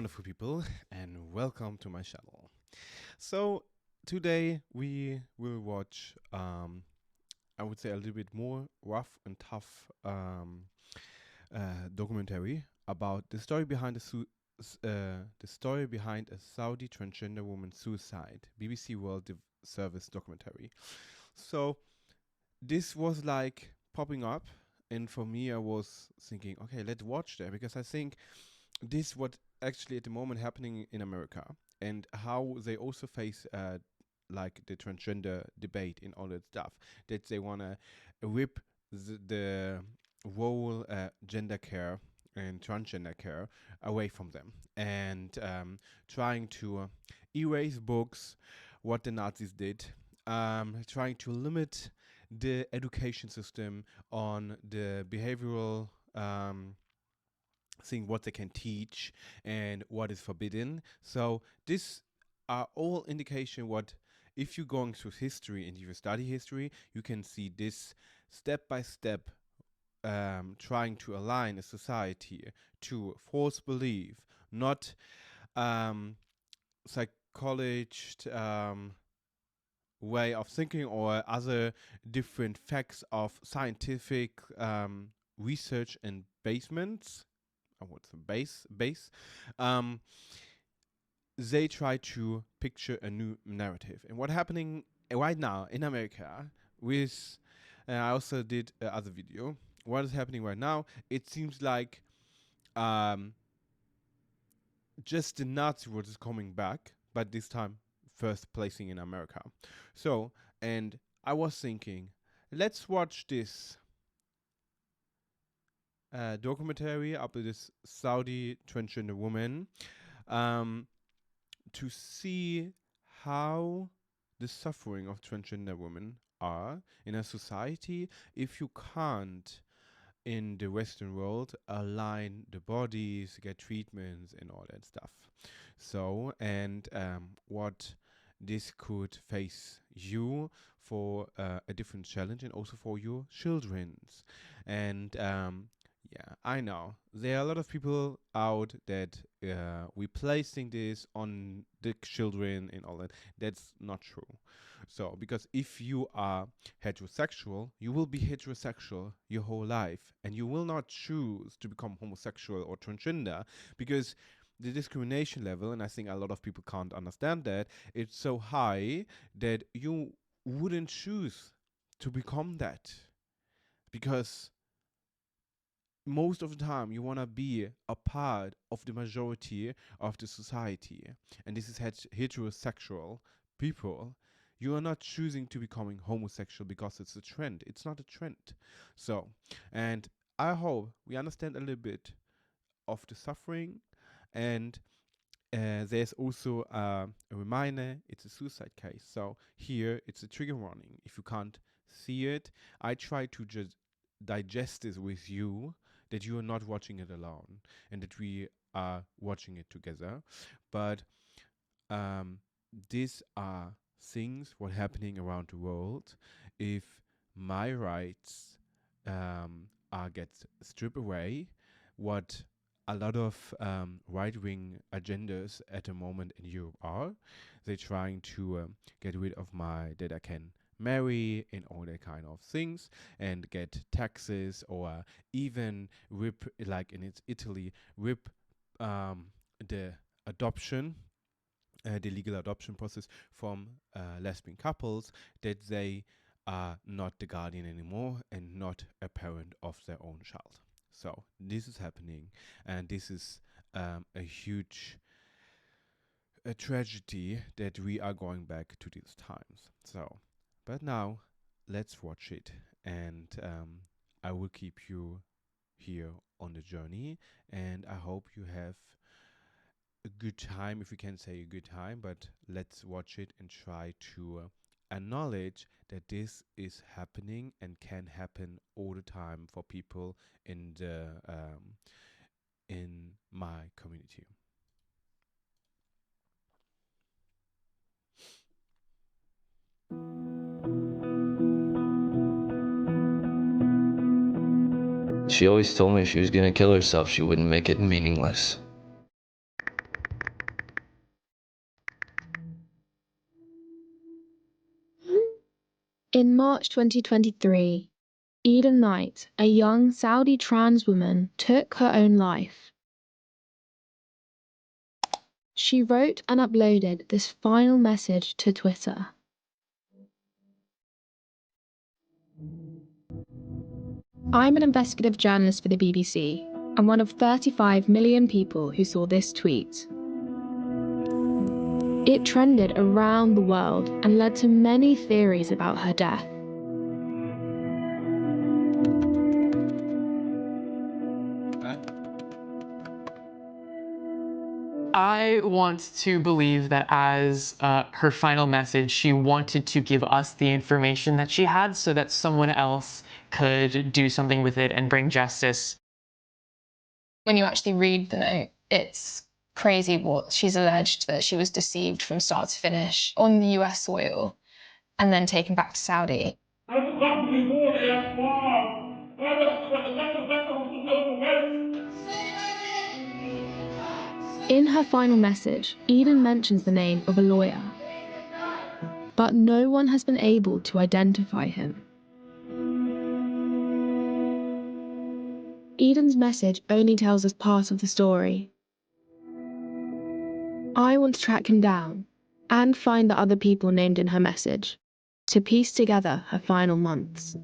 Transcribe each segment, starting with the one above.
wonderful people, and welcome to my channel. So, today we will watch, I would say, a little bit more rough and tough documentary about the story behind the story behind a Saudi transgender woman's suicide. BBC World Service documentary. So, this was like popping up, and for me, I was thinking, okay, let's watch that because I think this what actually at the moment happening in America and how they also face like the transgender debate in all that stuff that they want to rip the whole gender care and transgender care away from them and trying to erase books what the Nazis did, trying to limit the education system on the behavioral seeing what they can teach and what is forbidden. So this are all indication what if you're going through history and you study history, you can see this step by step trying to align a society to false belief, not psychologist way of thinking or other different facts of scientific research and basements. What's the base? They try to picture a new narrative. And what's happening right now in America with, I also did other video. What is happening right now? It seems like just the Nazi word is coming back, but this time first placing in America. So, and I was thinking, let's watch this documentary about this Saudi transgender woman to see how the suffering of transgender women are in a society if you can't in the Western world align the bodies, get treatments and all that stuff. So, and what this could face you for a different challenge and also for your children's. And yeah, I know there are a lot of people out that we placing this on the children and all that. That's not true. So, because if you are heterosexual, you will be heterosexual your whole life, and you will not choose to become homosexual or transgender because the discrimination level, and I think a lot of people can't understand that, it's so high that you wouldn't choose to become that because most of the time you want to be a part of the majority of the society, and this is heterosexual people. You are not choosing to becoming homosexual because it's a trend. It's not a trend. So, and I hope we understand a little bit of the suffering, and there's also a reminder, it's a suicide case. So here it's a trigger warning. If you can't see it, I try to just digest this with you, that you are not watching it alone and that we are watching it together. But these are things what happening around the world. If my rights are get stripped away, what a lot of right-wing agendas at the moment in Europe are, they're trying to get rid of my that I can marry and all that kind of things and get taxes, or even rip, like in Italy, rip the adoption, the legal adoption process from lesbian couples, that they are not the guardian anymore and not a parent of their own child. So this is happening, and this is a huge tragedy that we are going back to these times. So, but now let's watch it, and I will keep you here on the journey, and I hope you have a good time, if we can say a good time. But let's watch it and try to acknowledge that this is happening and can happen all the time for people in the in my community. She always told me if she was gonna kill herself, she wouldn't make it meaningless. In March 2023, Eden Knight, a young Saudi trans woman, took her own life. She wrote and uploaded this final message to Twitter. I'm an investigative journalist for the BBC and one of 35 million people who saw this tweet. It trended around the world and led to many theories about her death. I want to believe that as her final message, she wanted to give us the information that she had so that someone else could do something with it and bring justice. When you actually read the note, it's crazy what she's alleged, that she was deceived from start to finish on the US soil and then taken back to Saudi. In her final message, Eden mentions the name of a lawyer, but no one has been able to identify him. Eden's message only tells us part of the story. I want to track him down and find the other people named in her message to piece together her final months.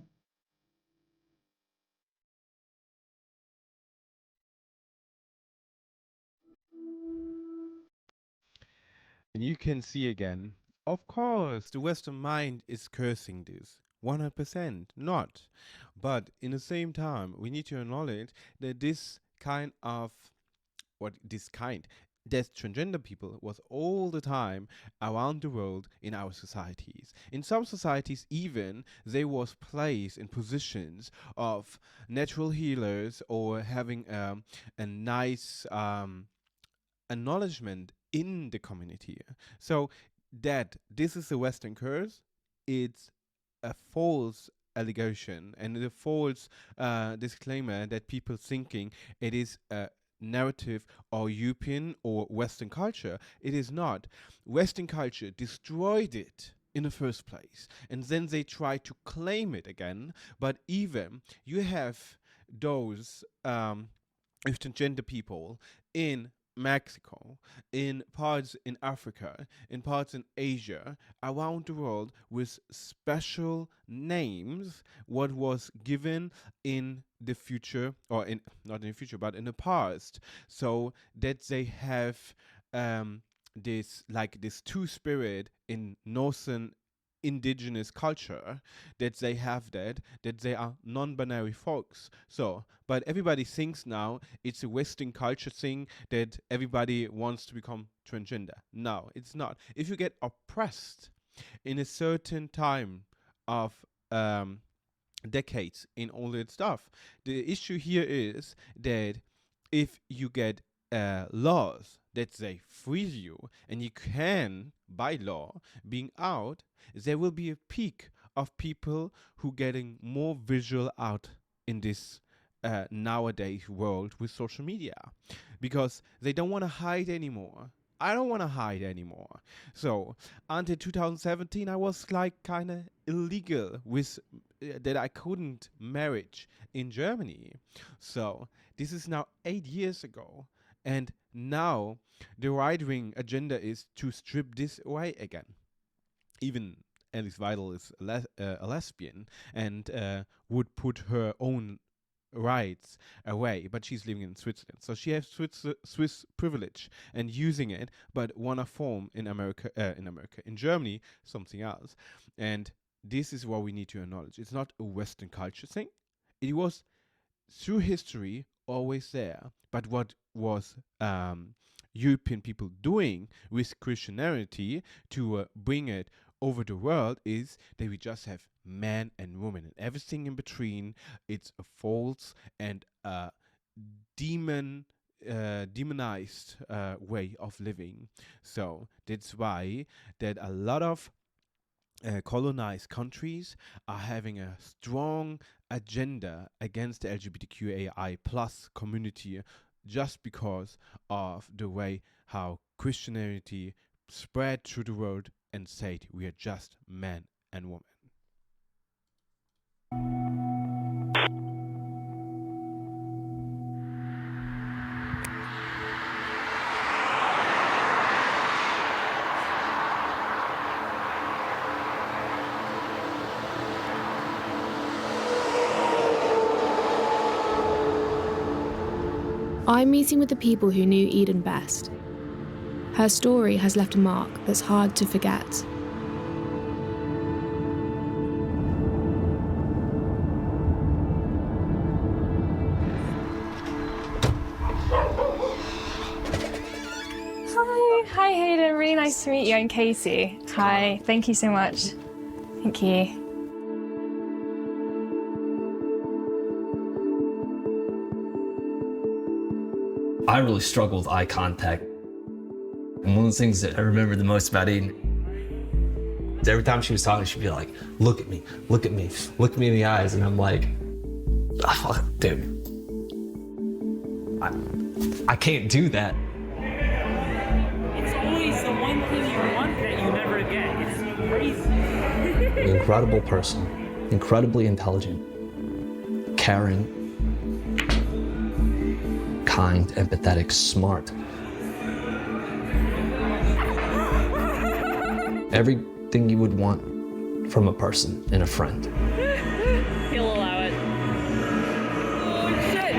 And you can see again, of course, the Western mind is cursing this. 100% not. But in the same time, we need to acknowledge that this kind of, that transgender people was all the time around the world in our societies. In some societies even, they was placed in positions of natural healers or having a nice acknowledgement in the community. So that this is a Western curse, it's a false allegation and a false disclaimer that people thinking it is a narrative or European or Western culture. It is not. Western culture destroyed it in the first place, and then they try to claim it again. But even you have those transgender people in Mexico, in parts in Africa, in parts in Asia, around the world with special names, what was given in the future, or in not in the future, but in the past, so that they have this two spirit in Northern indigenous culture, that they have that they are non-binary folks. So but everybody thinks now it's a Western culture thing that everybody wants to become transgender. No, it's not. If you get oppressed in a certain time of decades in all that stuff, the issue here is that if you get laws that they freeze you and you can, by law, being out, there will be a peak of people who getting more visual out in this nowadays world with social media, because they don't want to hide anymore. I don't want to hide anymore. So until 2017, I was like kind of illegal with that I couldn't marriage in Germany. So this is now 8 years ago, and now the right-wing agenda is to strip this away again. Even Alice Weidel is a lesbian and would put her own rights away, but she's living in Switzerland, so she has Swiss privilege and using it, but one form in in Germany, something else. And this is what we need to acknowledge. It's not a Western culture thing. It was through history always there, but what was European people doing with Christianity to bring it over the world is that we just have man and woman and everything in between. It's a false and demonized way of living. So that's why that a lot of colonized countries are having a strong agenda against the LGBTQAI plus community, just because of the way how Christianity spread through the world and said we are just man and woman. I'm meeting with the people who knew Eden best. Her story has left a mark that's hard to forget. Hi Hayden, really nice to meet you. I'm Katie. Hi, thank you so much. Thank you. I really struggle with eye contact. And one of the things that I remember the most about Eden, is every time she was talking, she'd be like, look at me, look at me, look me in the eyes. And I'm like, oh, dude, I can't do that. It's always the one thing you want that you never get. It's crazy. An incredible person, incredibly intelligent, caring, kind, empathetic, smart. Everything you would want from a person and a friend. He'll allow it. Oh shit!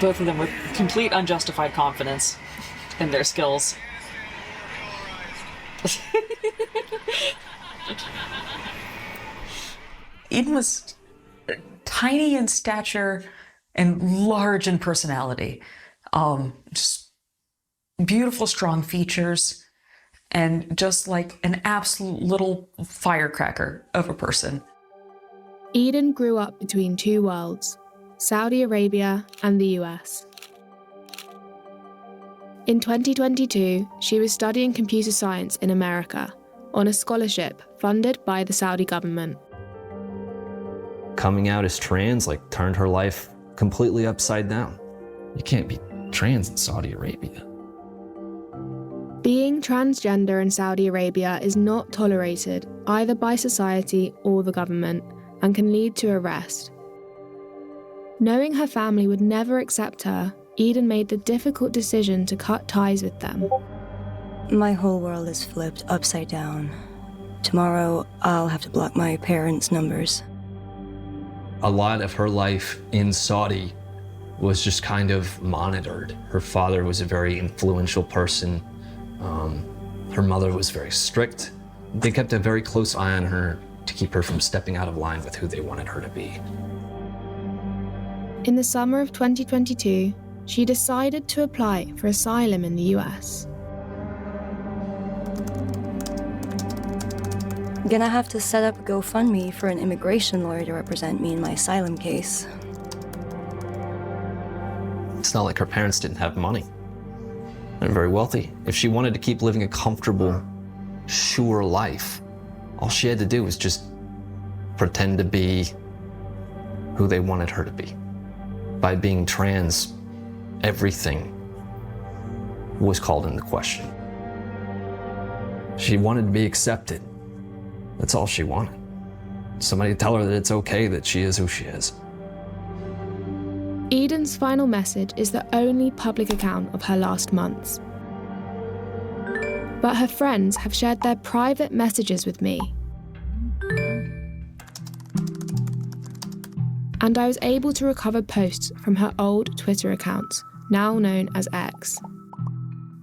Both of them with complete unjustified confidence in their skills. Eden was tiny in stature and large in personality. Just beautiful, strong features, and just like an absolute little firecracker of a person. Eden grew up between two worlds, Saudi Arabia and the US. In 2022, she was studying computer science in America on a scholarship funded by the Saudi government. Coming out as trans turned her life completely upside down. You can't be trans in Saudi Arabia. Being transgender in Saudi Arabia is not tolerated either by society or the government and can lead to arrest. Knowing her family would never accept her, Eden made the difficult decision to cut ties with them. My whole world is flipped upside down. Tomorrow, I'll have to block my parents' numbers. A lot of her life in Saudi was just kind of monitored. Her father was a very influential person. Her mother was very strict. They kept a very close eye on her to keep her from stepping out of line with who they wanted her to be. In the summer of 2022, she decided to apply for asylum in the US. I'm gonna have to set up a GoFundMe for an immigration lawyer to represent me in my asylum case. It's not like her parents didn't have money. They're very wealthy. If she wanted to keep living a comfortable, sure life, all she had to do was just pretend to be who they wanted her to be. By being trans, everything was called into question. She wanted to be accepted. That's all she wanted. Somebody to tell her that it's okay that she is who she is. Eden's final message is the only public account of her last months. But her friends have shared their private messages with me. And I was able to recover posts from her old Twitter account, now known as X.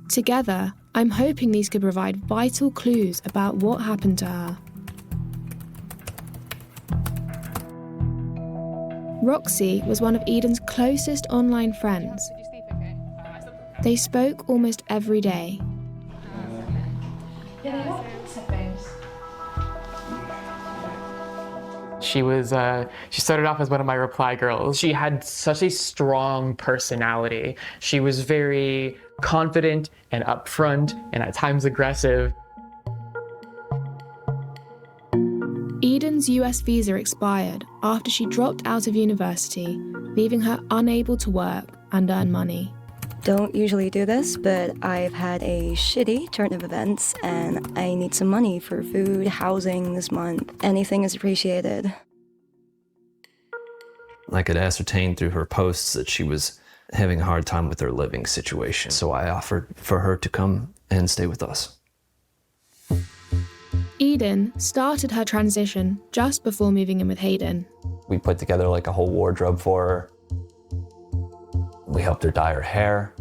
Together, I'm hoping these could provide vital clues about what happened to her. Roxy was one of Eden's closest online friends. They spoke almost every day. She started off as one of my reply girls. She had such a strong personality. She was very confident and upfront and at times aggressive. Eden's US visa expired after she dropped out of university, leaving her unable to work and earn money. don't usually do this, but I've had a shitty turn of events, and I need some money for food, housing this month. Anything is appreciated. I could ascertain through her posts that she was having a hard time with her living situation, so I offered for her to come and stay with us. Eden started her transition just before moving in with Hayden. We put together like a whole wardrobe for her. We helped her dye her hair,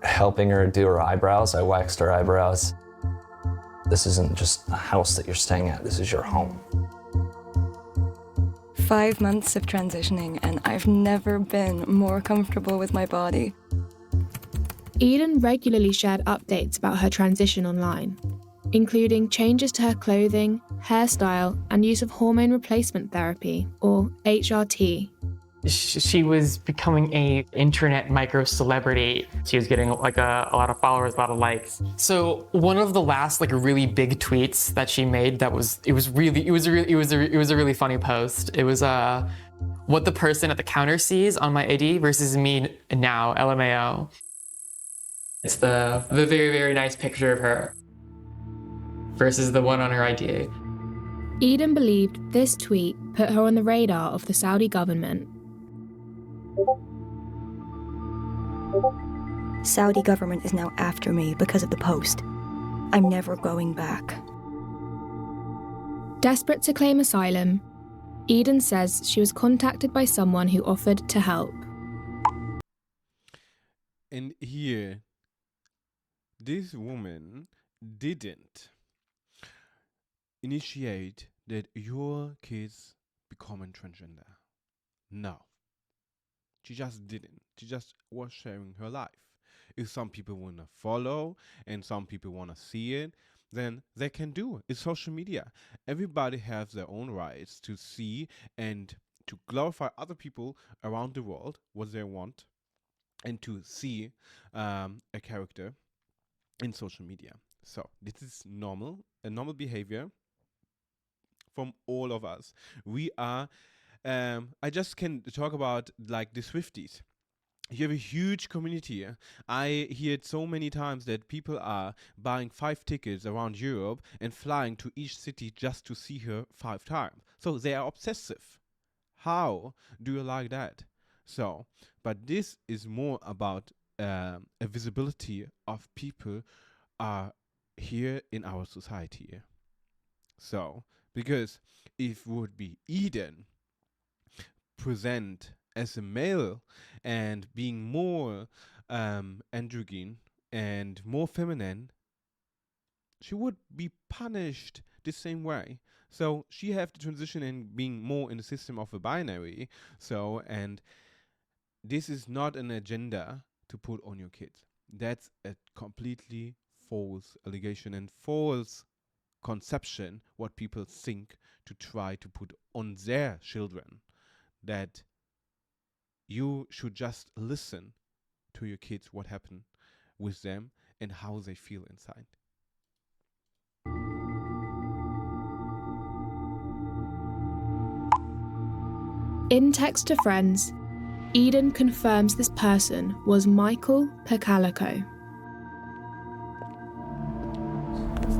helping her do her eyebrows. I waxed her eyebrows. This isn't just a house that you're staying at, this is your home. 5 months of transitioning, and I've never been more comfortable with my body. Eden regularly shared updates about her transition online, including changes to her clothing, hairstyle, and use of hormone replacement therapy, or HRT. She was becoming a internet micro celebrity. She was getting like a lot of followers, a lot of likes. So one of the last like really big tweets that she made it was a really funny post. It was what the person at the counter sees on my ID versus me now, LMAO. It's the very, very nice picture of her versus the one on her ID. Eden believed this tweet put her on the radar of the Saudi government. Saudi government is now after me because of the post. I'm never going back. Desperate to claim asylum, Eden says she was contacted by someone who offered to help. And here, this woman didn't initiate that your kids become transgender. No. She just didn't. She just was sharing her life. If some people want to follow and some people want to see it, then they can do it. It's social media. Everybody has their own rights to see and to glorify other people around the world, what they want, and to see a character in social media. So this is normal, a normal behavior from all of us. We are I just can talk about like the Swifties. You have a huge community. I hear it so many times that people are buying 5 tickets around Europe and flying to each city just to see her 5 times. So they are obsessive. How do you like that? So, but this is more about a visibility of people are here in our society. So, because if it would be Eden present as a male and being more androgyn and more feminine, she would be punished the same way. So she have to transition in being more in the system of a binary. So, and this is not an agenda to put on your kids. That's a completely false allegation and false conception what people think to try to put on their children. That you should just listen to your kids what happened with them and how they feel inside. In text to friends, Eden confirms this person was Michael Pocalyko.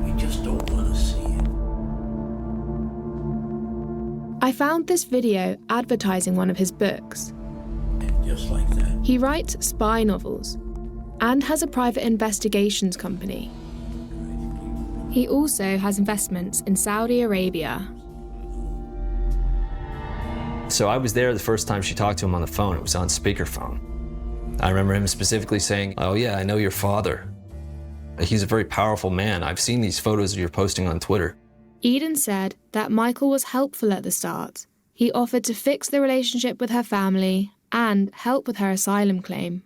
We just don't want to see it. I found this video advertising one of his books. And just like that. He writes spy novels and has a private investigations company. He also has investments in Saudi Arabia. So I was there the first time she talked to him on the phone. It was on speakerphone. I remember him specifically saying, "Oh yeah, I know your father. He's a very powerful man. I've seen these photos you're posting on Twitter." Eden said that Michael was helpful at the start. He offered to fix the relationship with her family and help with her asylum claim.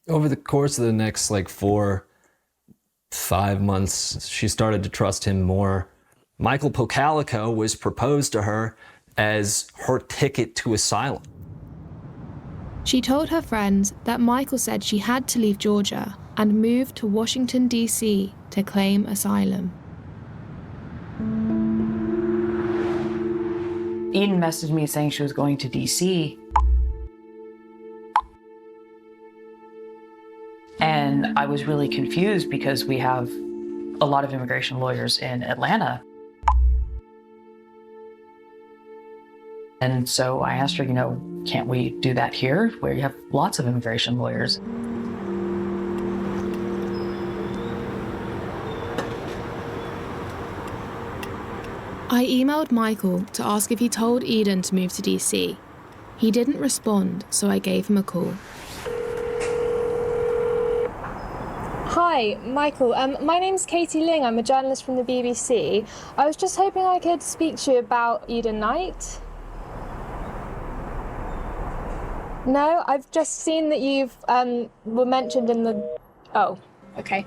Over the course of the next 4-5 months, she started to trust him more. Michael Pocalyko was proposed to her as her ticket to asylum. She told her friends that Michael said she had to leave Georgia and move to Washington, D.C. to claim asylum. Eden messaged me saying she was going to DC. And I was really confused because we have a lot of immigration lawyers in Atlanta. And so I asked her, can't we do that here where you have lots of immigration lawyers? I emailed Michael to ask if he told Eden to move to DC. He didn't respond, so I gave him a call. Hi, Michael. My name's Katie Ling. I'm a journalist from the BBC. I was just hoping I could speak to you about Eden Knight. No, I've just seen that you've were mentioned in the... Oh, okay.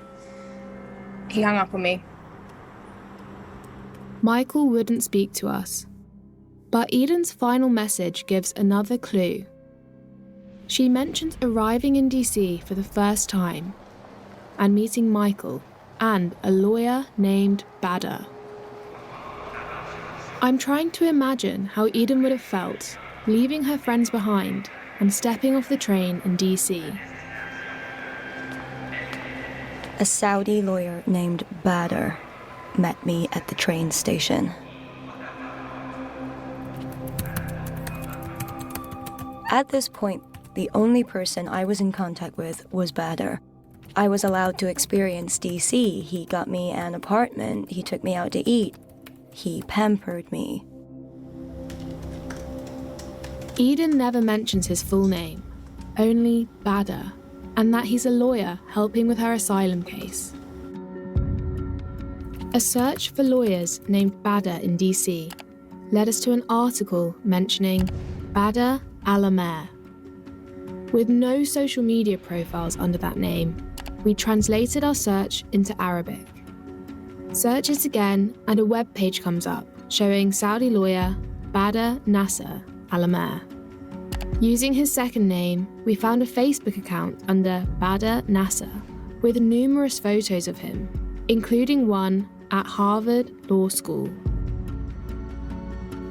He hung up on me. Michael wouldn't speak to us. But Eden's final message gives another clue. She mentions arriving in DC for the first time and meeting Michael and a lawyer named Badr. I'm trying to imagine how Eden would have felt leaving her friends behind and stepping off the train in DC. A Saudi lawyer named Badr met me at the train station. At this point, the only person I was in contact with was Badr. I was allowed to experience DC. He got me an apartment. He took me out to eat. He pampered me. Eden never mentions his full name, only Badr, and that he's a lawyer helping with her asylum case. A search for lawyers named Badr in DC led us to an article mentioning Badr al-Amer. With no social media profiles under that name, we translated our search into Arabic. Search it again and a web page comes up showing Saudi lawyer Badr Nasser al-Amer. Using his second name, we found a Facebook account under Badr Nasser with numerous photos of him, including one at Harvard Law School.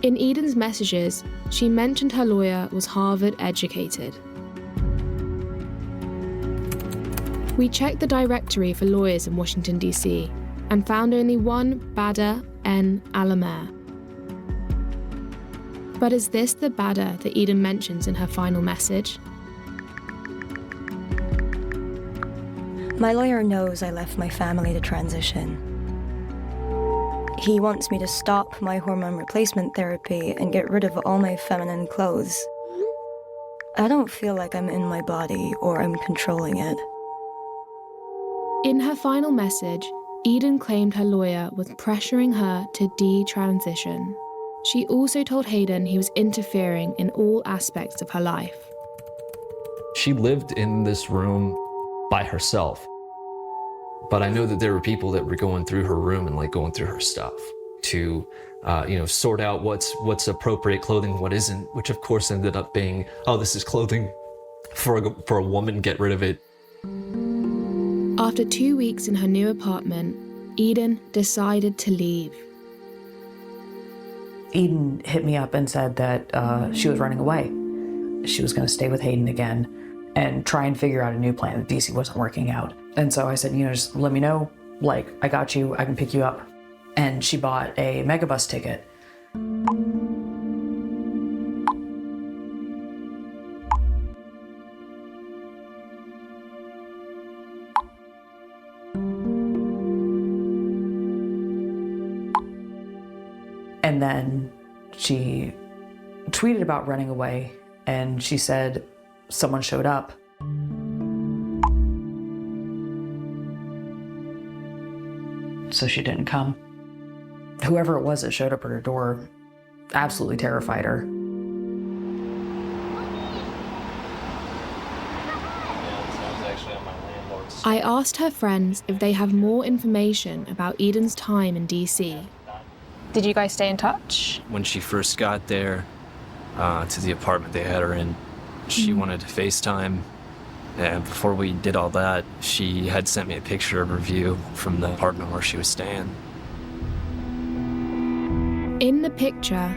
In Eden's messages, she mentioned her lawyer was Harvard educated. We checked the directory for lawyers in Washington, D.C., and found only one Badr N. al-Amer. But is this the Badr that Eden mentions in her final message? My lawyer knows I left my family to transition. He wants me to stop my hormone replacement therapy and get rid of all my feminine clothes. I don't feel like I'm in my body or I'm controlling it. In her final message, Eden claimed her lawyer was pressuring her to detransition. She also told Hayden he was interfering in all aspects of her life. She lived in this room by herself. But I know that there were people that were going through her room and going through her stuff to, sort out what's appropriate clothing, what isn't, which of course ended up being, oh, this is clothing for a woman, get rid of it. After 2 weeks in her new apartment, Eden decided to leave. Eden hit me up and said that she was running away. She was going to stay with Hayden again and try and figure out a new plan. DC wasn't working out. And so I said, just let me know. I got you, I can pick you up. And she bought a megabus ticket. And then she tweeted about running away, and she said someone showed up. So she didn't come. Whoever it was that showed up at her door absolutely terrified her. I asked her friends if they have more information about Eden's time in DC. Did you guys stay in touch? When she first got there to the apartment they had her in, she wanted to FaceTime. And before we did all that, she had sent me a picture of her view from the apartment where she was staying. In the picture,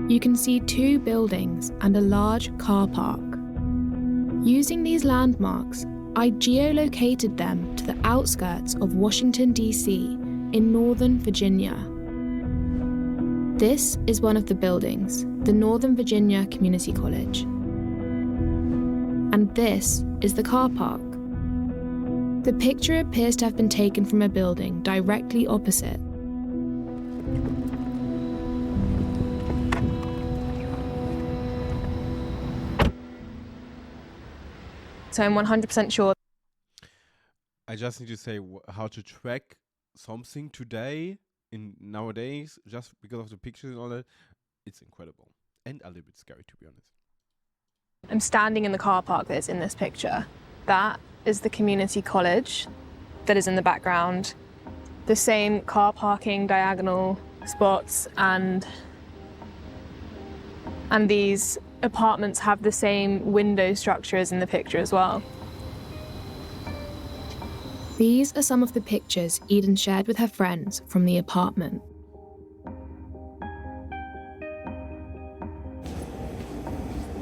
you can see 2 buildings and a large car park. Using these landmarks, I geolocated them to the outskirts of Washington, D.C. in Northern Virginia. This is one of the buildings, the Northern Virginia Community College. And this is the car park. The picture appears to have been taken from a building directly opposite. So I'm 100% sure. I just need to say how to track something today nowadays, just because of the pictures and all that. It's incredible and a little bit scary, to be honest. I'm standing in the car park that's in this picture. That is the community college that is in the background. The same car parking diagonal spots and these apartments have the same window structure as in the picture as well. These are some of the pictures Eden shared with her friends from the apartment.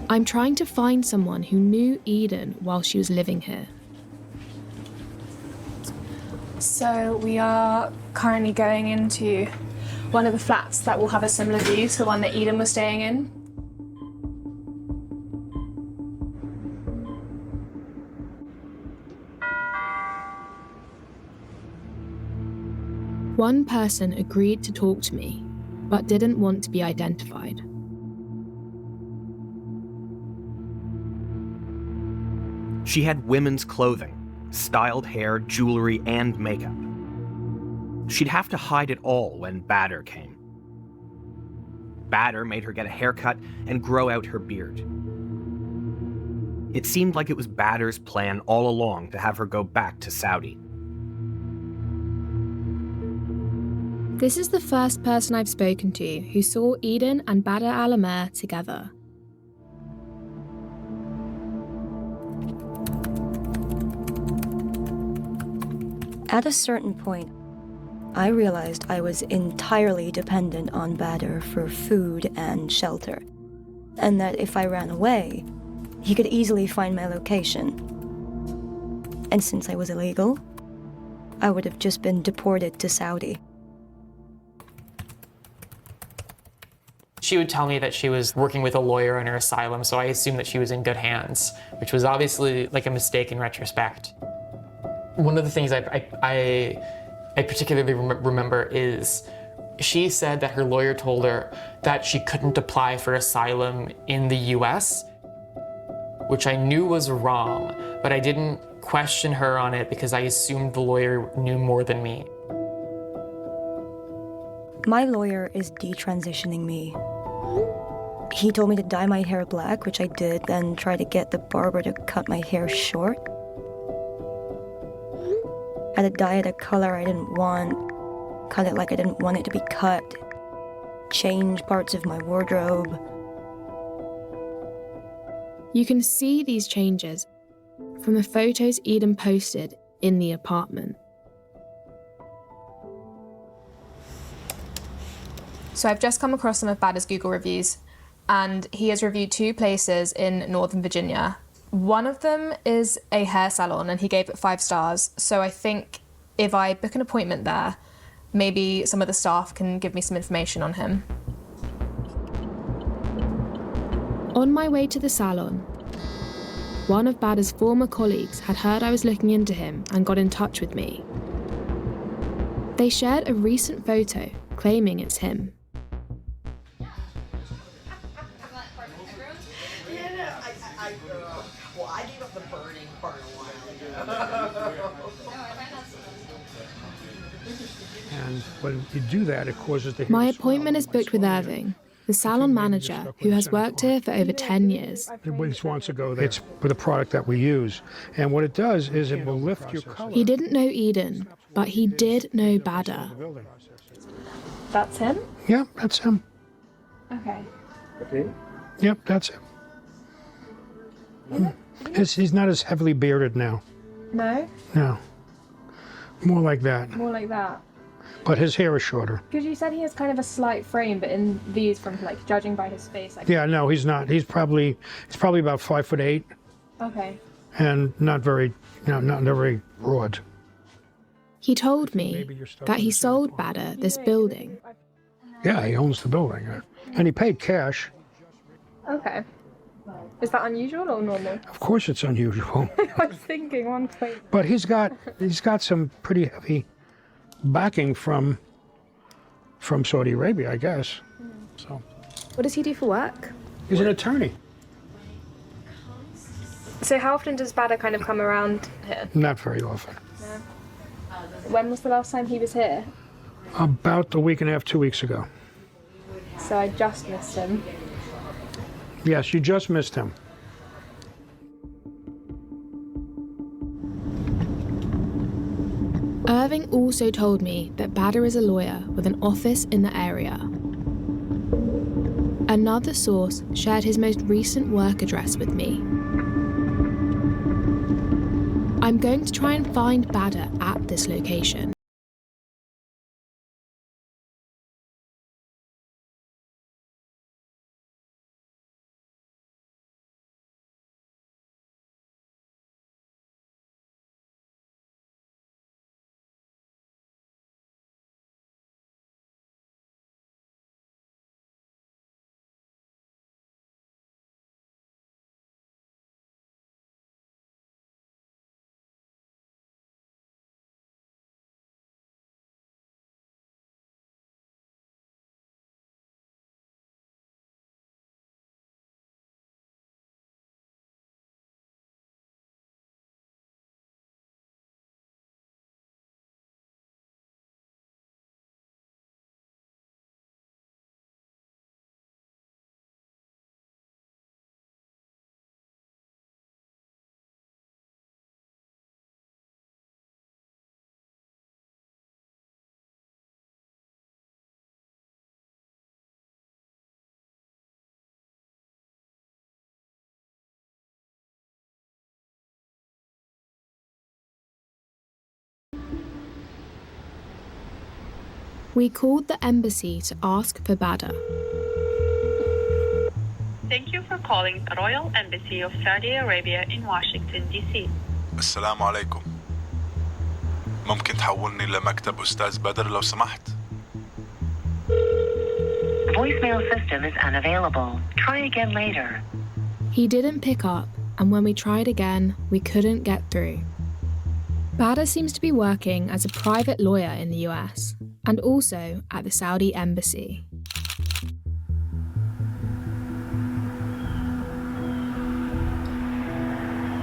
I'm trying to find someone who knew Eden while she was living here. So we are currently going into one of the flats that will have a similar view to the one that Eden was staying in. One person agreed to talk to me, but didn't want to be identified. She had women's clothing, styled hair, jewelry, and makeup. She'd have to hide it all when Bader came. Bader made her get a haircut and grow out her beard. It seemed like it was Bader's plan all along to have her go back to Saudi. This is the first person I've spoken to who saw Eden and Bader al-Amer together. At a certain point, I realized I was entirely dependent on Bader for food and shelter, and that if I ran away, he could easily find my location. And since I was illegal, I would have just been deported to Saudi. She would tell me that she was working with a lawyer in her asylum, so I assumed that she was in good hands, which was obviously like a mistake in retrospect. One of the things I particularly remember is she said that her lawyer told her that she couldn't apply for asylum in the US, which I knew was wrong, but I didn't question her on it because I assumed the lawyer knew more than me. My lawyer is detransitioning me. He told me to dye my hair black, which I did, then try to get the barber to cut my hair short. I had to dye it a color I didn't want, cut it like I didn't want it to be cut, change parts of my wardrobe. You can see these changes from the photos Eden posted in the apartment. So I've just come across some of Bader's Google reviews, and he has reviewed 2 places in Northern Virginia. One of them is a hair salon, and he gave it 5 stars. So I think if I book an appointment there, maybe some of the staff can give me some information on him. On my way to the salon, one of Bader's former colleagues had heard I was looking into him and got in touch with me. They shared a recent photo claiming it's him. And when you do that, it causes the hair My to swell. appointment is booked with Irving, the salon manager who has worked here for over 10 years. Everybody just wants to go there. It's with a product that we use. And what it does is it will lift your color. He didn't know Eden, but he did know Bader. That's him? Yeah, that's him. Okay. Yep, that's him. He's not as heavily bearded now. No? No. More like that. More like that. But his hair is shorter. Because you said he has kind of a slight frame, but in these, from like judging by his face, like. Yeah, no, he's not. He's probably about 5'8". Okay. and not very broad. He told me that he sold Bader this building. Yeah, he owns the building, and he paid cash. Okay. Is that unusual or normal? Of course, it's unusual. I was thinking one point. But he's got some pretty heavy backing from Saudi Arabia, I guess. So. What does he do for work? He's an attorney. So how often does Bader kind of come around here? Not very often. No. When was the last time he was here? About a week and a half, 2 weeks ago. So I just missed him. Yes, you just missed him. Irving also told me that Bader is a lawyer with an office in the area. Another source shared his most recent work address with me. I'm going to try and find Bader at this location. We called the embassy to ask for Bader. Thank you for calling the Royal Embassy of Saudi Arabia in Washington, D.C. السلام عليكم. ممكن تحولني لمكتب أستاذ بدر لو سمحت؟ Voicemail system is unavailable. Try again later. He didn't pick up, and when we tried again, we couldn't get through. Bader seems to be working as a private lawyer in the US, and also at the Saudi embassy.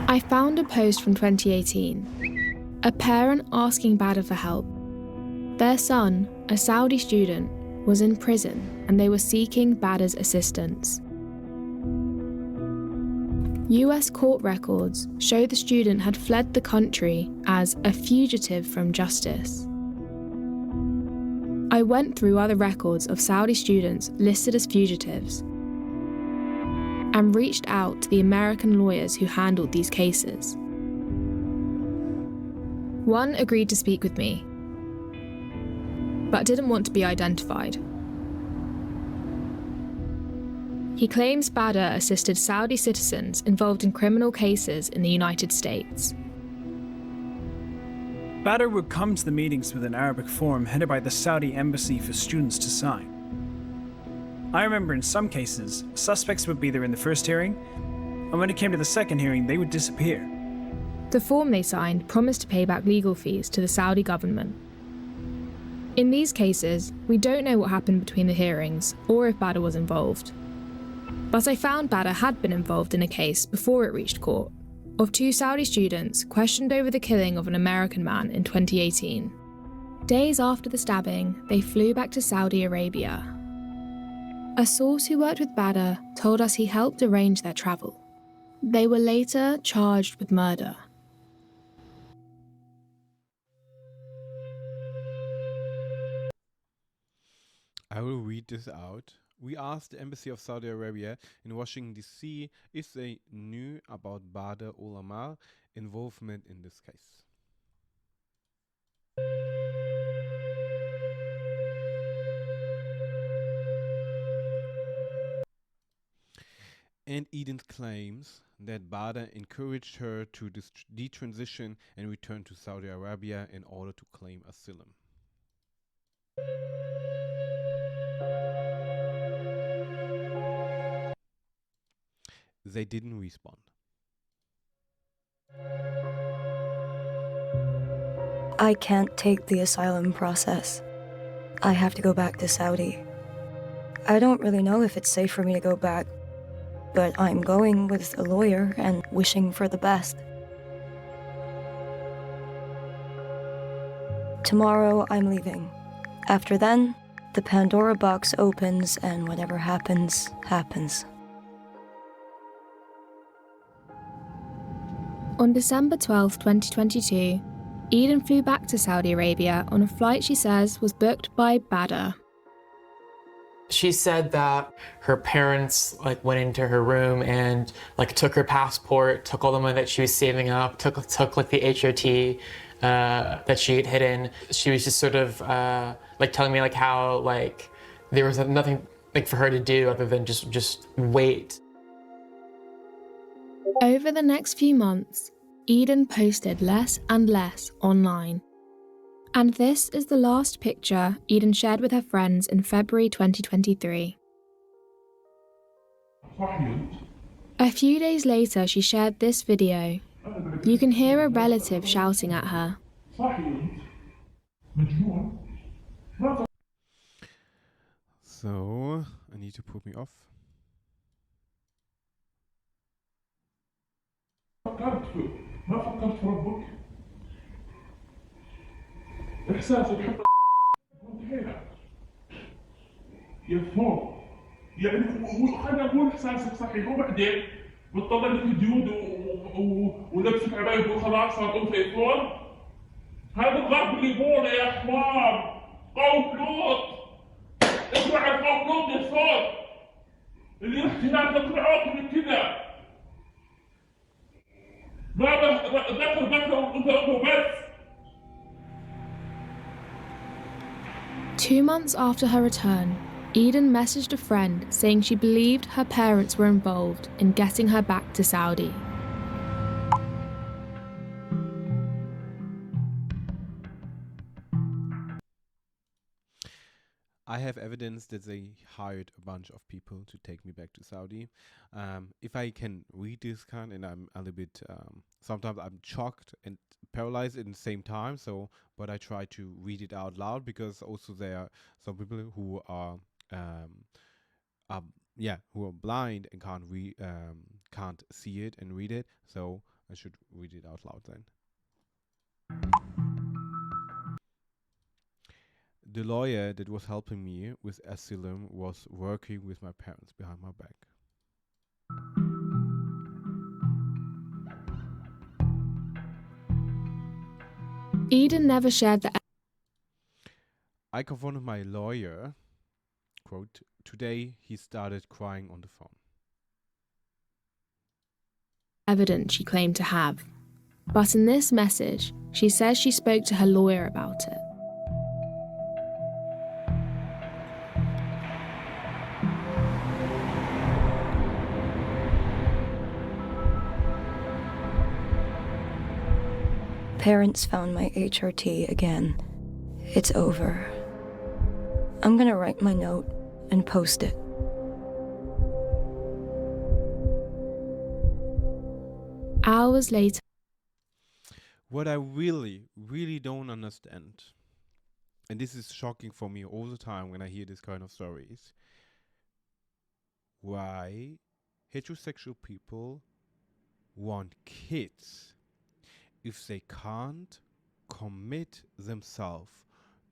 I found a post from 2018. A parent asking Bader for help. Their son, a Saudi student, was in prison and they were seeking Bader's assistance. US court records show the student had fled the country as a fugitive from justice. I went through other records of Saudi students listed as fugitives and reached out to the American lawyers who handled these cases. One agreed to speak with me, but didn't want to be identified. He claims Bader assisted Saudi citizens involved in criminal cases in the United States. Bader would come to the meetings with an Arabic form headed by the Saudi embassy for students to sign. I remember in some cases, suspects would be there in the first hearing, and when it came to the second hearing, they would disappear. The form they signed promised to pay back legal fees to the Saudi government. In these cases, we don't know what happened between the hearings or if Bader was involved. But I found Bader had been involved in a case before it reached court, of 2 Saudi students questioned over the killing of an American man in 2018. Days after the stabbing, they flew back to Saudi Arabia. A source who worked with Bader told us he helped arrange their travel. They were later charged with murder. I will read this out. We asked the Embassy of Saudi Arabia in Washington, D.C. if they knew about Bader Olamar involvement in this case. And Eden claims that Bader encouraged her to detransition and return to Saudi Arabia in order to claim asylum. They didn't respond. I can't take the asylum process. I have to go back to Saudi. I don't really know if it's safe for me to go back, but I'm going with a lawyer and wishing for the best. Tomorrow I'm leaving. After then, the Pandora box opens and whatever happens, happens. On December 12, 2022, Eden flew back to Saudi Arabia on a flight she says was booked by Bader. She said that her parents went into her room and took her passport, took all the money that she was saving up, took the HRT that she had hidden. She was just sort of telling me how there was nothing for her to do other than just wait. Over the next few months, Eden posted less and less online. And this is the last picture Eden shared with her friends in February 2023. A few days later, she shared this video. You can hear a relative shouting at her. So, I need to put me off. ما فكرت في ربك؟ إحساسك حتى انتهينا يا فوق يعني خلينا نقول إحساسك صحيح وبعدين بتطلع لك الجيود ولبسك عباية وتقول خلاص صار أنثى فوق هذا الضرب اللي بوله يا حمار قوم لوط اسمع عن قوم لوط يا فوق اللي رحت هناك تطلعوك من كذا ذكر بس. 2 months after her return, Eden messaged a friend saying she believed her parents were involved in getting her back to Saudi. I have evidence that they hired a bunch of people to take me back to Saudi. If I can read this kind, and I'm a little bit, sometimes I'm shocked and paralyzed at the same time. So, but I try to read it out loud because also there are some people who are blind and can't see it and read it. So I should read it out loud then. The lawyer that was helping me with asylum was working with my parents behind my back. Eden never shared the I confronted my lawyer, quote, today he started crying on the phone. Evidence she claimed to have. But in this message, she says she spoke to her lawyer about it. Parents found my HRT again. It's over. I'm gonna write my note and post it. Hours later. What I really, really don't understand, and this is shocking for me all the time when I hear this kind of stories, why heterosexual people want kids if they can't commit themselves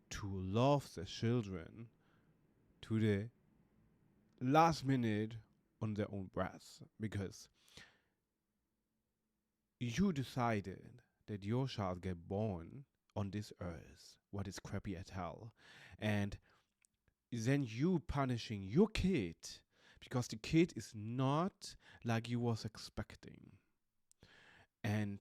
to love their children to the last minute on their own breath, because you decided that your child get born on this earth, what is crappy as hell, and then you punishing your kid because the kid is not like you was expecting. And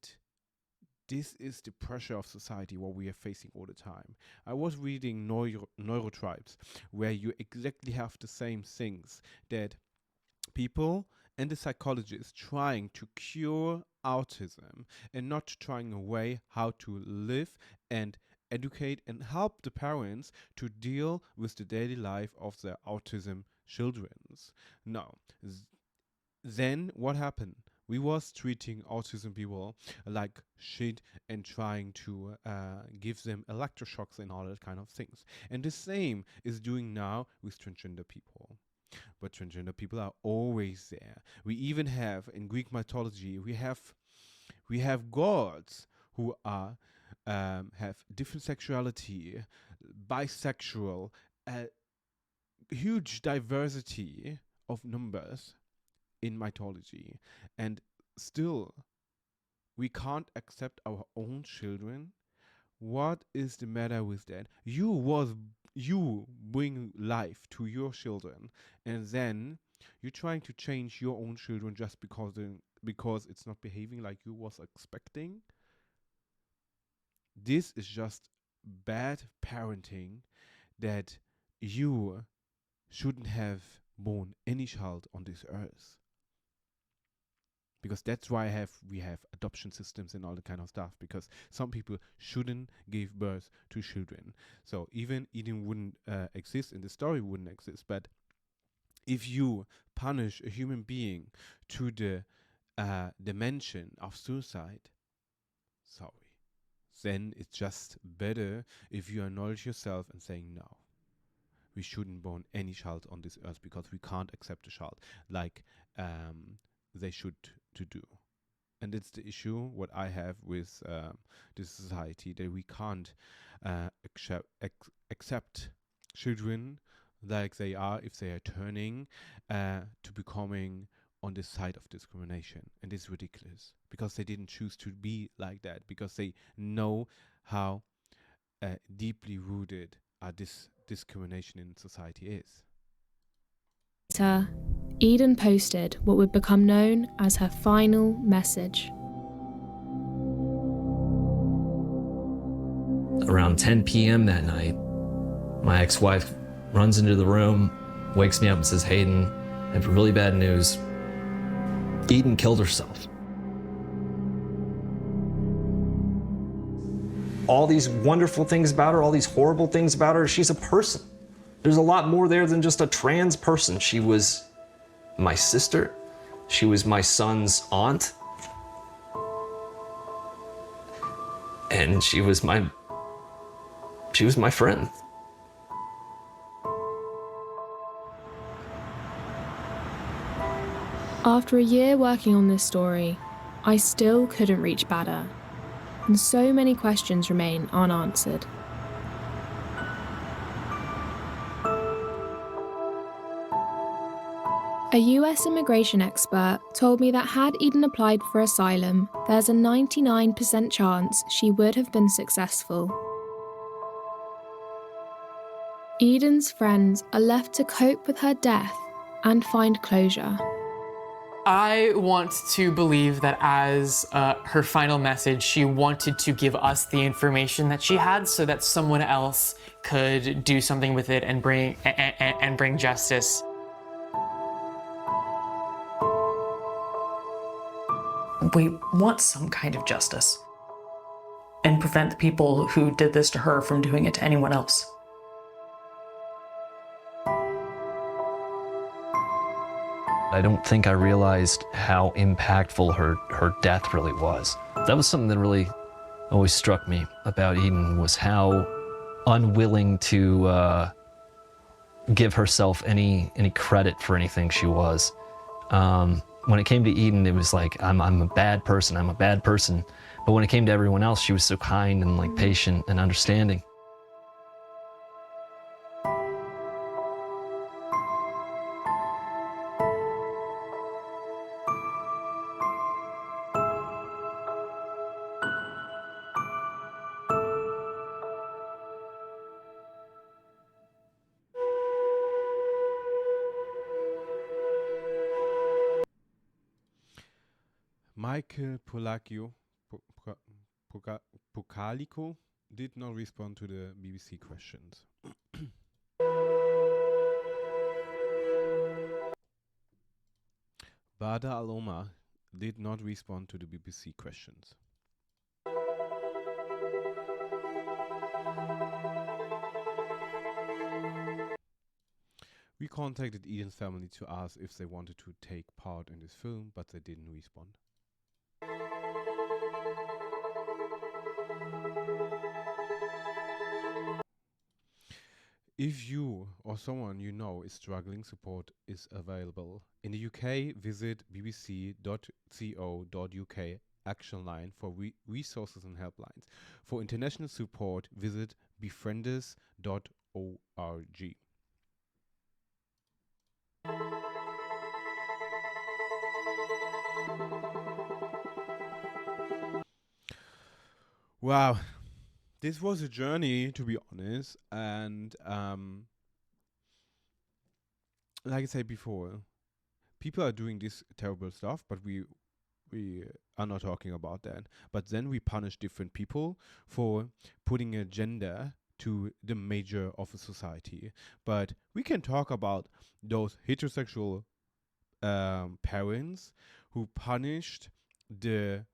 this is the pressure of society, what we are facing all the time. I was reading Neurotribes, where you exactly have the same things, that people and the psychologist trying to cure autism and not trying a way how to live and educate and help the parents to deal with the daily life of their autism children's. Now, then what happened? We was treating autism people like shit and trying to give them electroshocks and all that kind of things. And the same is doing now with transgender people. But transgender people are always there. We even have in Greek mythology, we have gods who are have different sexuality, bisexual, huge diversity of numbers in mythology, and still we can't accept our own children. What is the matter with that? You bring life to your children, and then you're trying to change your own children just because it's not behaving like you was expecting. This is just bad parenting that you shouldn't have born any child on this earth. Because that's why we have adoption systems and all that kind of stuff, because some people shouldn't give birth to children. So even Eden wouldn't exist and the story wouldn't exist. But if you punish a human being to the dimension of suicide, sorry, then it's just better if you acknowledge yourself and saying, no, we shouldn't born any child on this earth because we can't accept a child like they should to do. And it's the issue what I have with this society, that we can't accept children like they are if they are turning to becoming on the side of discrimination. And it's ridiculous because they didn't choose to be like that, because they know how deeply rooted this discrimination in society is. Later, Eden posted what would become known as her final message. Around 10 p.m. that night, my ex-wife runs into the room, wakes me up and says, "Hayden, I have really bad news. Eden killed herself." All these wonderful things about her, all these horrible things about her, she's a person. There's a lot more there than just a trans person. She was my sister. She was my son's aunt. And she was my friend. After a year working on this story, I still couldn't reach Badr, and so many questions remain unanswered. A US immigration expert told me that had Eden applied for asylum, there's a 99% chance she would have been successful. Eden's friends are left to cope with her death and find closure. I want to believe that as her final message, she wanted to give us the information that she had so that someone else could do something with it and bring justice. We want some kind of justice and prevent the people who did this to her from doing it to anyone else. I don't think I realized how impactful her death really was. That was something that really always struck me about Eden, was how unwilling to give herself any credit for anything she was. When it came to Eden, it was like, I'm a bad person, I'm a bad person. But when it came to everyone else, she was so kind and like patient and understanding. Michael Pocalyko did not respond to the BBC questions. Rada Al-Omar did not respond to the BBC questions. We contacted Eden's family to ask if they wanted to take part in this film, but they didn't respond. If you or someone you know is struggling, support is available. In the UK, visit bbc.co.uk action line for resources and helplines. For international support, visit befrienders.org. Wow. This was a journey, to be honest, and like I said before, people are doing this terrible stuff, but we are not talking about that. But then we punish different people for putting an agenda to the major of a society. But we can talk about those heterosexual parents who punished the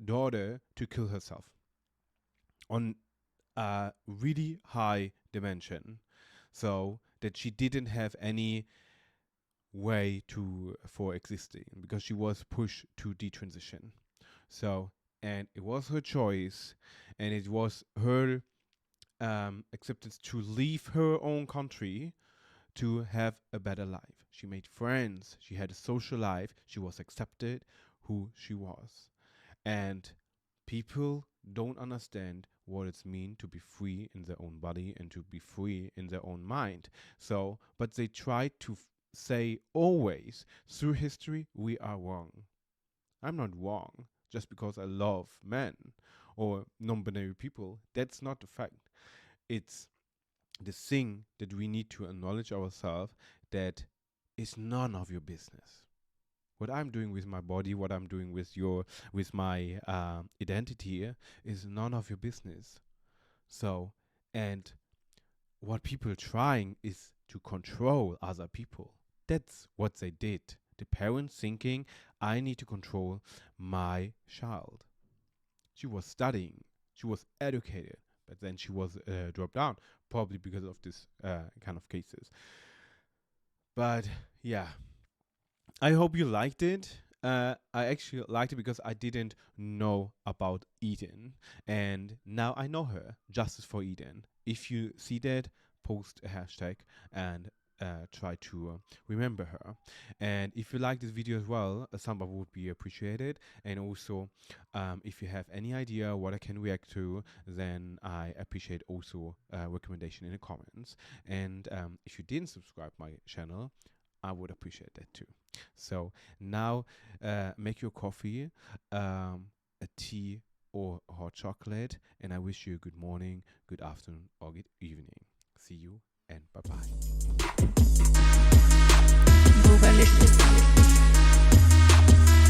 daughter to kill herself on a really high dimension, so that she didn't have any way for existing because she was pushed to detransition. So, and it was her choice, and it was her acceptance to leave her own country to have a better life. She made friends, she had a social life, she was accepted who she was. And people don't understand what it means to be free in their own body and to be free in their own mind. So, but they try to say always, through history, we are wrong. I'm not wrong just because I love men or non-binary people. That's not the fact. It's the thing that we need to acknowledge ourselves, that is none of your business. What I'm doing with my body, what I'm doing with my identity is none of your business. So, and what people are trying is to control other people. That's what they did. The parents thinking, I need to control my child. She was studying, she was educated, but then she was dropped out, probably because of this kind of cases. But yeah. I hope you liked it. I actually liked it because I didn't know about Eden, and now I know her. Justice for Eden. If you see that, post a hashtag and try to remember her. And if you like this video as well, a thumb up would be appreciated. And also, if you have any idea what I can react to, then I appreciate also recommendation in the comments. And if you didn't subscribe my channel, I would appreciate that too. So now make your coffee, a tea or hot chocolate, and I wish you a good morning, good afternoon or good evening. See you and bye-bye.